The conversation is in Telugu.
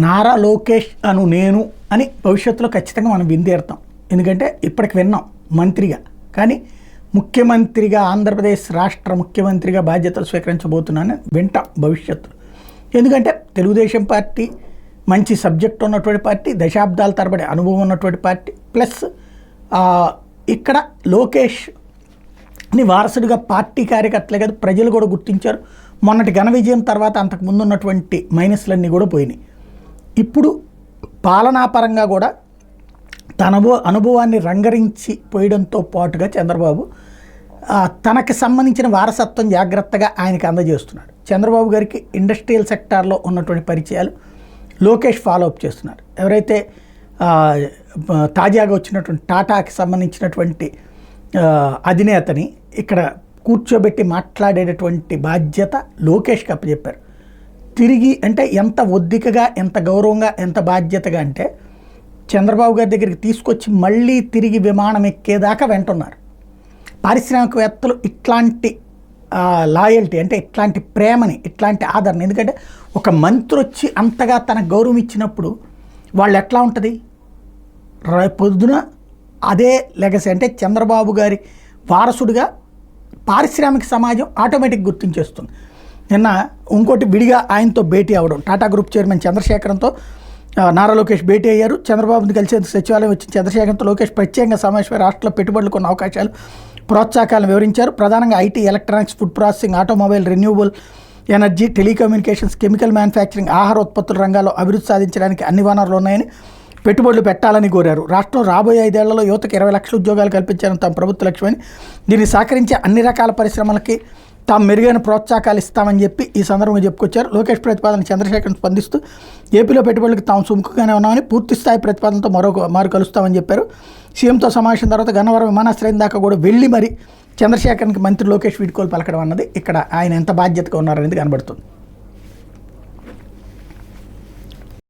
నారా లోకేష్ అను నేను అని భవిష్యత్తులో ఖచ్చితంగా మనం విందేరుతాం. ఎందుకంటే ఇప్పటికి విన్నాం మంత్రిగా, కానీ ముఖ్యమంత్రిగా ఆంధ్రప్రదేశ్ రాష్ట్ర ముఖ్యమంత్రిగా బాధ్యతలు స్వీకరించబోతున్నానని వింటాం భవిష్యత్తులో. ఎందుకంటే తెలుగుదేశం పార్టీ మంచి సబ్జెక్ట్ ఉన్నటువంటి పార్టీ, దశాబ్దాల తరబడి అనుభవం ఉన్నటువంటి పార్టీ, ప్లస్ ఇక్కడ లోకేష్ని వారసుడిగా పార్టీ కార్యకర్తలే కాదు ప్రజలు కూడా గుర్తించారు. మొన్నటి ఘన విజయం తర్వాత అంతకు ముందు ఉన్నటువంటి మైనస్లన్నీ కూడా పోయినాయి. ఇప్పుడు పాలనాపరంగా కూడా తన అనుభవాన్ని రంగరించి పోయడంతో పాటుగా చంద్రబాబు తనకు సంబంధించిన వారసత్వం జాగ్రత్తగా ఆయనకి అందజేస్తున్నాడు. చంద్రబాబు గారికి ఇండస్ట్రియల్ సెక్టార్లో ఉన్నటువంటి పరిచయాలు లోకేష్ ఫాలోఅప్ చేస్తున్నారు. ఎవరైతే తాజాగా వచ్చినటువంటి టాటాకి సంబంధించినటువంటి అధినేతని ఇక్కడ కూర్చోబెట్టి మాట్లాడేటటువంటి బాధ్యత లోకేష్కి అప్పచెప్పారు. తిరిగి అంటే ఎంత ఒద్దికగా, ఎంత గౌరవంగా, ఎంత బాధ్యతగా అంటే చంద్రబాబు గారి దగ్గరికి తీసుకొచ్చి మళ్ళీ తిరిగి విమానం ఎక్కేదాకా వెంటున్నారు. పారిశ్రామికవేత్తలు ఇట్లాంటి లాయల్టీ అంటే ఇట్లాంటి ప్రేమని, ఇట్లాంటి ఆదరణ, ఎందుకంటే ఒక మంత్రి వచ్చి అంతగా తనకు గౌరవం ఇచ్చినప్పుడు వాళ్ళు ఎట్లా ఉంటుంది, పొద్దున అదే లెగసీ అంటే చంద్రబాబు గారి వారసుడిగా పారిశ్రామిక సమాజం ఆటోమేటిక్ గుర్తించేస్తుంది. నిన్న ఇంకోటి విడిగా ఆయనతో భేటీ అవ్వడం, టాటా గ్రూప్ చైర్మన్ చంద్రశేఖరంతో నారా లోకేష్ భేటీ అయ్యారు. చంద్రబాబుని కలిసేందుకు సచివాలయం వచ్చిన చంద్రశేఖరంతో లోకేష్ ప్రత్యేకంగా సమావేశమై రాష్ట్రంలో పెట్టుబడులకు ఉన్న అవకాశాలు, ప్రోత్సాహకాలను వివరించారు. ప్రధానంగా IT, electronics, food processing, automobile, renewable energy, telecommunications, chemical manufacturing, ఆహార ఉత్పత్తుల రంగాల్లో అభివృద్ధి సాధించడానికి అన్ని వనరులు ఉన్నాయని, పెట్టుబడులు పెట్టాలని కోరారు. రాష్ట్రం రాబోయే 5 ఏళ్లలో యువతకు 20 లక్షల ఉద్యోగాలు కల్పించాలని తమ ప్రభుత్వ లక్ష్యమని, దీన్ని సహకరించే అన్ని రకాల పరిశ్రమలకి తాము మెరుగైన ప్రోత్సాహకాలు ఇస్తామని చెప్పి ఈ సందర్భంగా చెప్పుకొచ్చారు. లోకేష్ ప్రతిపాదన చంద్రశేఖర్ స్పందిస్తూ ఏపీలో పెట్టుబడులకు తాము సుముఖంగానే ఉన్నామని, పూర్తి స్థాయి ప్రతిపాదనతో మారు కలుస్తామని చెప్పారు. సీఎంతో సమావేశం తర్వాత గన్నవరం విమానాశ్రయం దాకా కూడా వెళ్ళి మరి చంద్రశేఖర్కి మంత్రి లోకేష్ వీడ్కోలు పలకడం అన్నది ఇక్కడ ఆయన ఎంత బాధ్యతగా ఉన్నారనేది కనబడుతుంది.